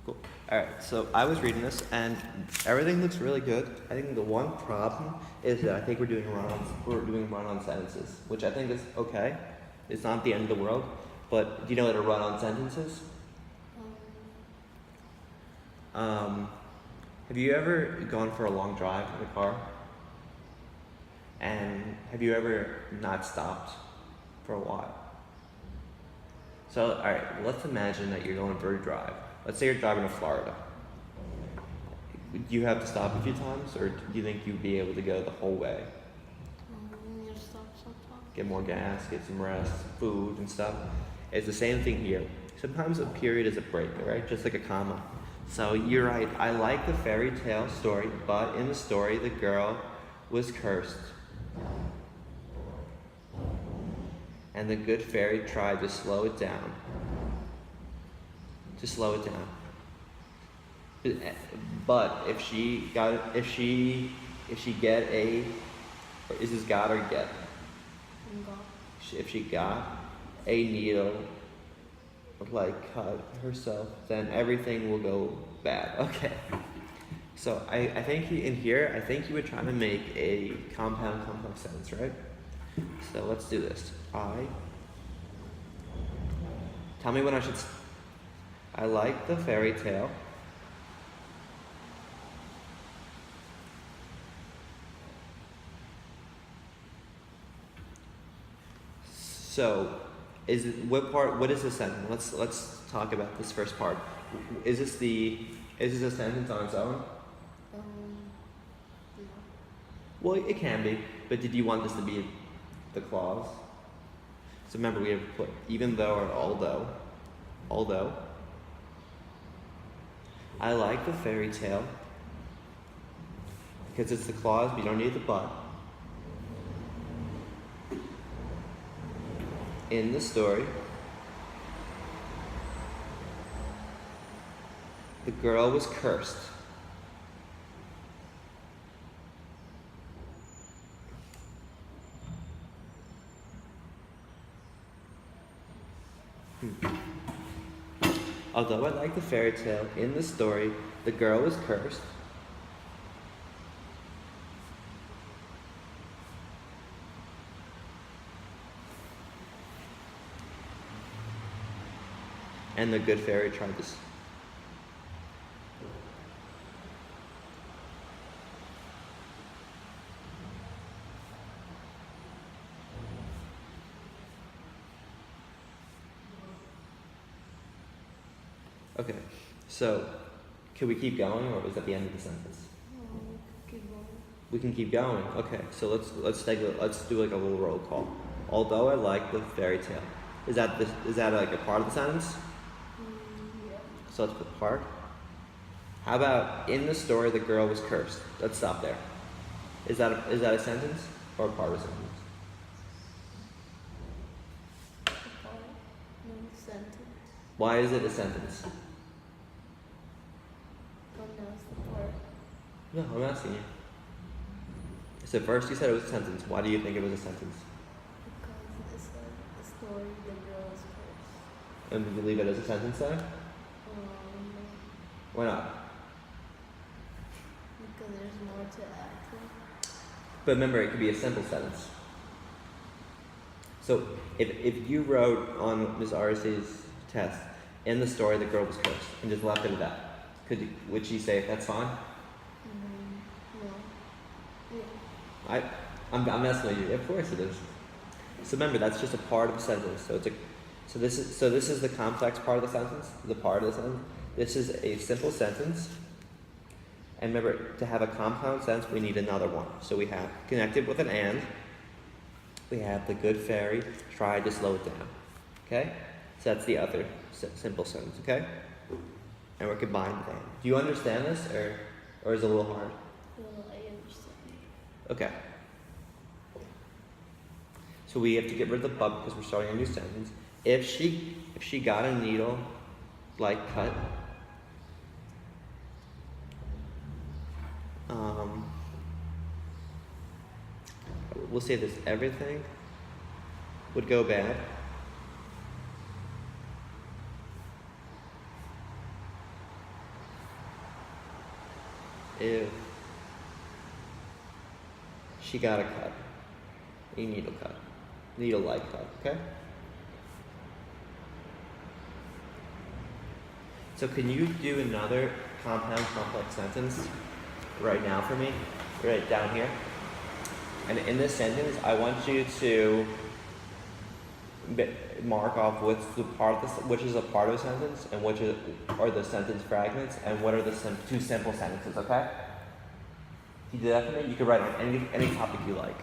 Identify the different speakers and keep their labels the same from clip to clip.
Speaker 1: Cool. All right, so I was reading this, and everything looks really good. I think the one problem is that I think we're doing run-on sentences, which I think is okay. It's not the end of the world, but do you know what a run-on sentence is? Um, have you ever gone for a long drive in a car? And have you ever not stopped for a while? So, all right, let's imagine that you're going for a drive. Let's say you're driving to Florida. Do you have to stop a few times, or do you think you'd be able to go the whole way?
Speaker 2: You stop sometimes.
Speaker 1: Get more gas, get some rest, food, and stuff. It's the same thing here. Sometimes a period is a break, right? Just like a comma. So you're right. I like the fairy tale story, but in the story, the girl was cursed. And the good fairy tried to slow it down. To slow it down. But if she get a, or is this got or get? If she got a needle, like cut herself, then everything will go bad. Okay. So I think in here, I think you were trying to make a compound complex sentence, right? So let's do this. Tell me when I like the fairy tale. So, what is the sentence? Let's talk about this first part. Is this a sentence on its own?
Speaker 2: No.
Speaker 1: Well, it can be, but did you want this to be the clause? So remember, we have put even though or although. Although. I like the fairy tale because it's the clause, but you don't need the but. In the story, the girl was cursed. Although I like the fairy tale, in the story, the girl was cursed. And the good fairy tried to. Okay, so can we keep going, or was that the end of the sentence?
Speaker 2: Keep going.
Speaker 1: We can keep going. Okay, so let's do like a little roll call. Although I like the fairy tale, is that like a part of the sentence?
Speaker 2: Yeah.
Speaker 1: So let's put part. How about in the story the girl was cursed? Let's stop there. Is that a sentence or a part of a sentence?
Speaker 2: No sentence.
Speaker 1: Why is it a sentence?
Speaker 2: That's the part.
Speaker 1: No, I'm asking you. So first you said it was a sentence. Why do you think it was a sentence?
Speaker 2: Because it's like the story the girl is cursed.
Speaker 1: And you leave it as a sentence then? Why not?
Speaker 2: Because there's more to add to it.
Speaker 1: But remember, it could be a simple sentence. So if you wrote on Ms. Arcee's test, in the story the girl was cursed, and just left it at that, would she say that's fine?
Speaker 2: No. Yeah.
Speaker 1: I'm messing with you. Of course it is. So remember, that's just a part of the sentence. So this is the complex part of the sentence. The part of the sentence. This is a simple sentence. And remember, to have a compound sentence, we need another one. So we have connected with an and. We have the good fairy tried to slow it down. Okay? So that's the other simple sentence. Okay? And we're combined with and. Do you understand this, or is it a little hard?
Speaker 2: Well, I understand.
Speaker 1: Okay. So we have to get rid of the but because we're starting a new sentence. If she got a needle, like cut, we'll say this: everything would go bad. if she got a cut, a needle cut, needle-like cut, okay? So can you do another compound complex sentence right now for me? Right down here. And in this sentence, I want you to mark off which is a part of a sentence and which are the sentence fragments and what are the two simple sentences, okay? If you do that for me, you can write on any topic you like.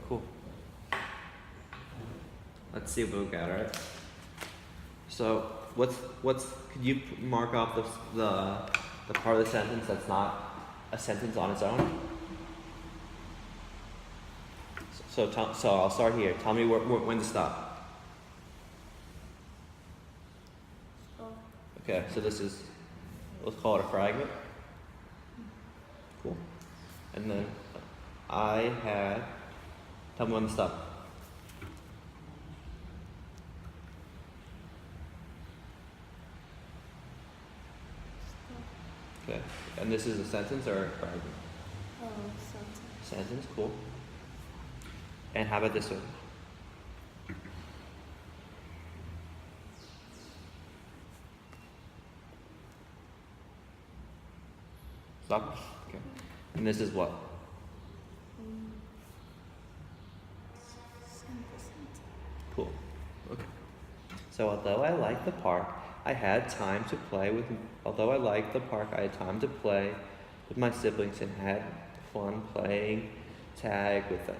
Speaker 1: Cool. Let's see what we got, alright? So, could you mark off the part of the sentence that's not a sentence on its own? So I'll start here. Tell me when to stop.
Speaker 2: Oh,
Speaker 1: Okay, so let's call it a fragment. Cool. And then tell me when to stop.
Speaker 2: stop.
Speaker 1: Okay. And this is a sentence or a fragment?
Speaker 2: Oh, sentence.
Speaker 1: Sentence, cool. And how about this one? Stop? Okay. And this is what?
Speaker 2: Simple sentence.
Speaker 1: Cool. Okay. So although I liked the park, I had time to play with my siblings and had fun playing tag with them.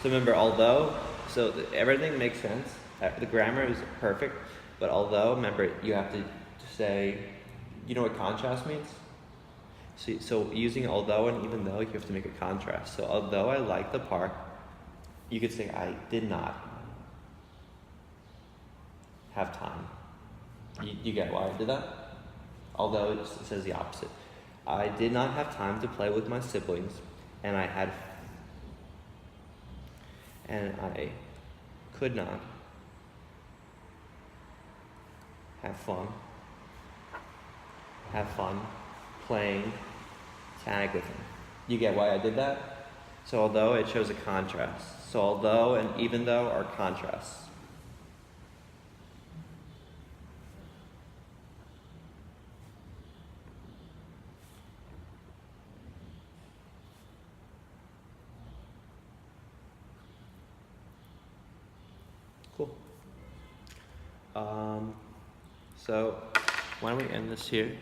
Speaker 1: So remember, everything makes sense. The grammar is perfect, but remember, you have to say, you know what contrast means? So using although and even though, you have to make a contrast. So although I liked the park, you could say I did not have time. You get why I did that? Although it says the opposite. I did not have time to play with my siblings, and I could not have fun have fun, playing, tag with him. You get why I did that? So although it shows a contrast. So although and even though are contrasts. Cool. So why don't we end this here?